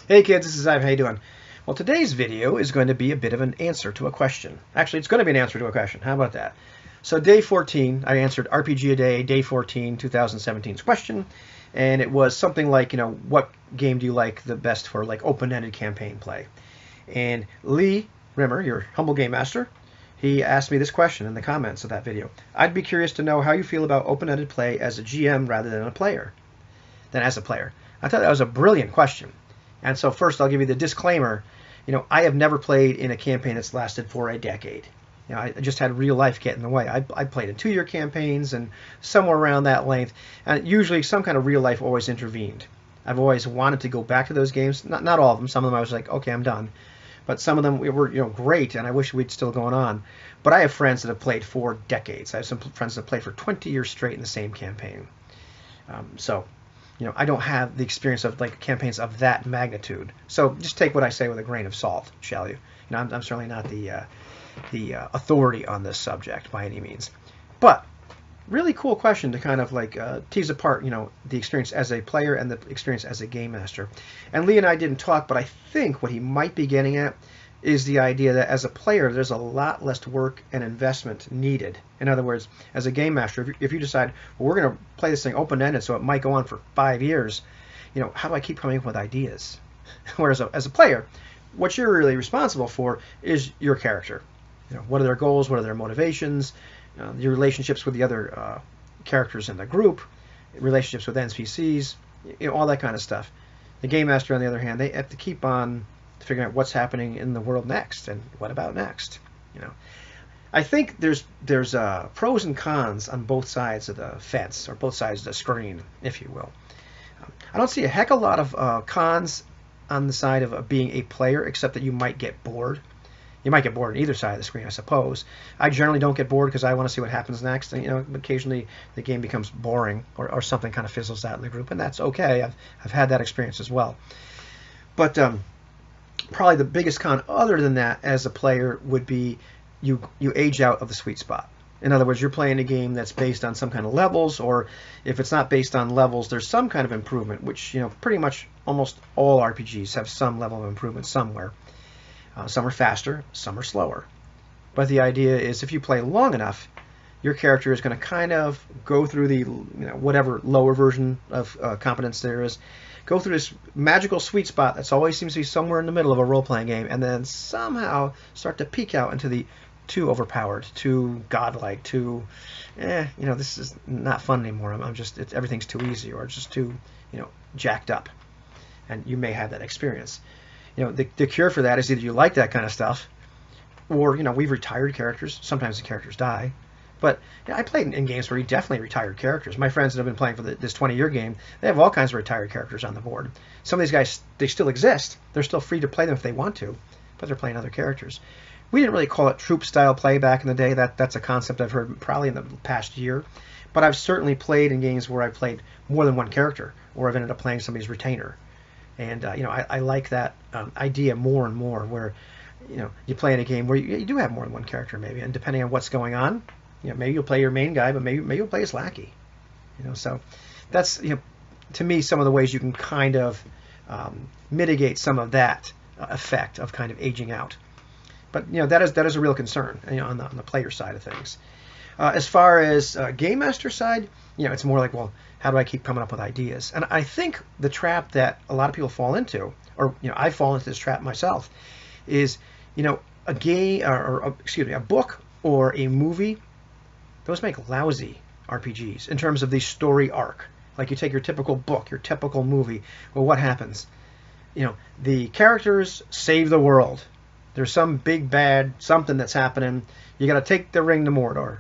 Hey kids, this is Ivan. How you doing? Well, today's video is going to be a bit of an answer to a question. Actually, it's going to be an answer to a question. How about that? So day 14, I answered RPG a day, day 14, 2017's question, and it was something like, what game do you like the best for like open-ended campaign play? And Lee Rimmer, your humble game master, he asked me this question in the comments of that video. I'd be curious to know how you feel about open-ended play as a GM rather than as a player. I thought that was a brilliant question. And so first I'll give you the disclaimer. I have never played in a campaign that's lasted for a decade. I just had real life get in the way. I played in 2-year campaigns and somewhere around that length. And usually some kind of real life always intervened. I've always wanted to go back to those games. Not all of them. Some of them I was like, okay, I'm done. But some of them were great, and I wish we'd still going on. But I have friends that have played for decades. I have some friends that have played for 20 years straight in the same campaign. I don't have the experience of like campaigns of that magnitude. So just take what I say with a grain of salt, shall you? I'm certainly not the authority on this subject by any means. But really cool question to kind of like tease apart, the experience as a player and the experience as a game master. And Lee and I didn't talk, but I think what he might be getting at is the idea that as a player, there's a lot less work and investment needed. In other words, as a game master, if you decide, well, we're going to play this thing open-ended so it might go on for 5 years, how do I keep coming up with ideas? Whereas as a player, what you're really responsible for is your character. What are their goals? What are their motivations? Your relationships with the other characters in the group, relationships with NPCs, all that kind of stuff. The game master, on the other hand, they have to keep on figuring out what's happening in the world next and what about next. I think there's pros and cons on both sides of the fence, or both sides of the screen, if you will. I don't see a heck of a lot of cons on the side of being a player, except that you might get bored. You might get bored on either side of the screen, I suppose. I generally don't get bored because I want to see what happens next. And, occasionally the game becomes boring or something kind of fizzles out in the group, and that's okay. I've had that experience as well. But probably the biggest con other than that as a player would be you age out of the sweet spot. In other words, you're playing a game that's based on some kind of levels, or if it's not based on levels, there's some kind of improvement, which pretty much almost all RPGs have some level of improvement somewhere. Some are faster, some are slower. But the idea is if you play long enough, your character is going to kind of go through the whatever lower version of competence there is, go through this magical sweet spot that's always seems to be somewhere in the middle of a role-playing game, and then somehow start to peak out into the too overpowered, too godlike, too, this is not fun anymore. Everything's too easy, or it's just too, jacked up. And you may have that experience. The cure for that is either you like that kind of stuff, or, we've retired characters. Sometimes the characters die. But I played in games where you definitely retired characters. My friends that have been playing for this 20-year game, they have all kinds of retired characters on the board. Some of these guys, they still exist. They're still free to play them if they want to, but they're playing other characters. We didn't really call it troop-style play back in the day. That's a concept I've heard probably in the past year. But I've certainly played in games where I've played more than one character, or I've ended up playing somebody's retainer. And, I like that idea more and more, where, you play in a game where you do have more than one character maybe, and depending on what's going on, maybe you'll play your main guy, but maybe you'll play his lackey. So that's, to me, some of the ways you can kind of mitigate some of that effect of kind of aging out. But, that is a real concern, on the player side of things. As far as game master side, it's more like, well, how do I keep coming up with ideas? And I think the trap that a lot of people fall into, or I fall into this trap myself, is a game a book or a movie. Those make lousy RPGs in terms of the story arc. Like you take your typical book, your typical movie. Well, what happens? The characters save the world. There's some big bad something that's happening. You got to take the ring to Mordor.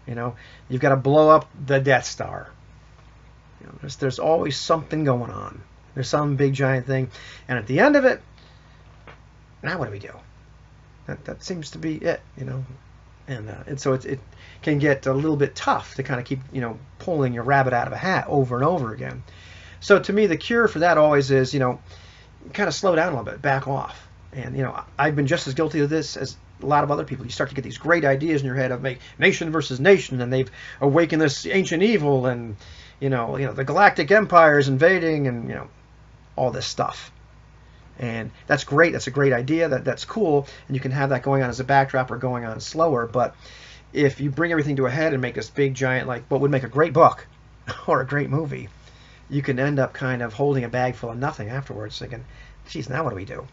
You've got to blow up the Death Star. There's always something going on. There's some big giant thing, and at the end of it, now what do we do? That seems to be it, and so it can get a little bit tough to kind of keep pulling your rabbit out of a hat over and over again. So to me, the cure for that always is kind of slow down a little bit, back off. And I've been just as guilty of this as a lot of other people. You start to get these great ideas in your head of make nation versus nation, and they've awakened this ancient evil, and the Galactic Empire is invading, and all this stuff. And that's great. That's a great idea. That's cool. And you can have that going on as a backdrop or going on slower. But if you bring everything to a head and make this big giant, like what would make a great book or a great movie, you can end up kind of holding a bag full of nothing afterwards, thinking, geez, now what do we do?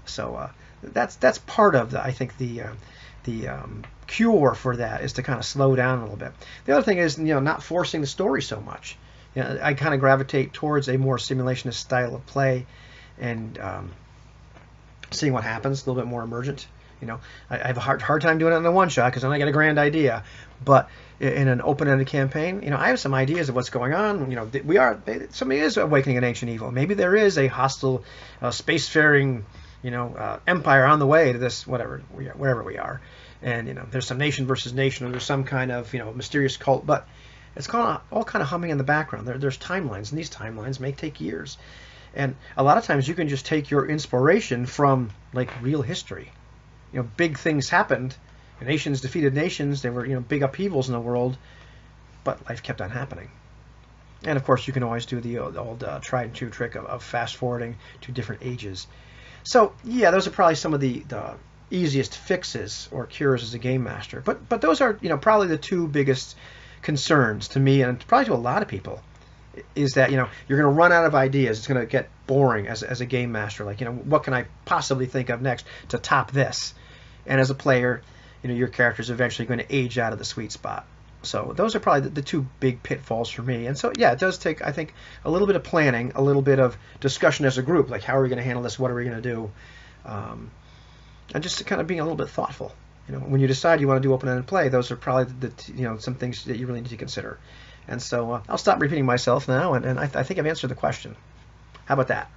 So that's part of I think the cure for that is to kind of slow down a little bit. The other thing is, not forcing the story so much. I kind of gravitate towards a more simulationist style of play, and seeing what happens, a little bit more emergent. I have a hard time doing it in a one-shot because then I get a grand idea. But in an open-ended campaign, I have some ideas of what's going on. Somebody is awakening an ancient evil. Maybe there is a hostile, spacefaring, empire on the way to this wherever we are. And there's some nation versus nation, or there's some kind of mysterious cult. But it's all kind of humming in the background. There's timelines, and these timelines may take years. And a lot of times you can just take your inspiration from like real history. Big things happened. Nations defeated nations. There were big upheavals in the world, but life kept on happening. And of course, you can always do the old tried and true trick of fast forwarding to different ages. So yeah, those are probably some of the easiest fixes or cures as a game master. But those are probably the two biggest concerns to me, and probably to a lot of people, is that you're going to run out of ideas. It's going to get boring as a game master. Like what can I possibly think of next to top this? And as a player, your character is eventually going to age out of the sweet spot. So those are probably the two big pitfalls for me. And so yeah, it does take, I think, a little bit of planning, a little bit of discussion as a group, like how are we going to handle this? What are we going to do? And just kind of being a little bit thoughtful. When you decide you want to do open-ended play, those are probably some things that you really need to consider. And so I'll stop repeating myself now, and I think I've answered the question. How about that?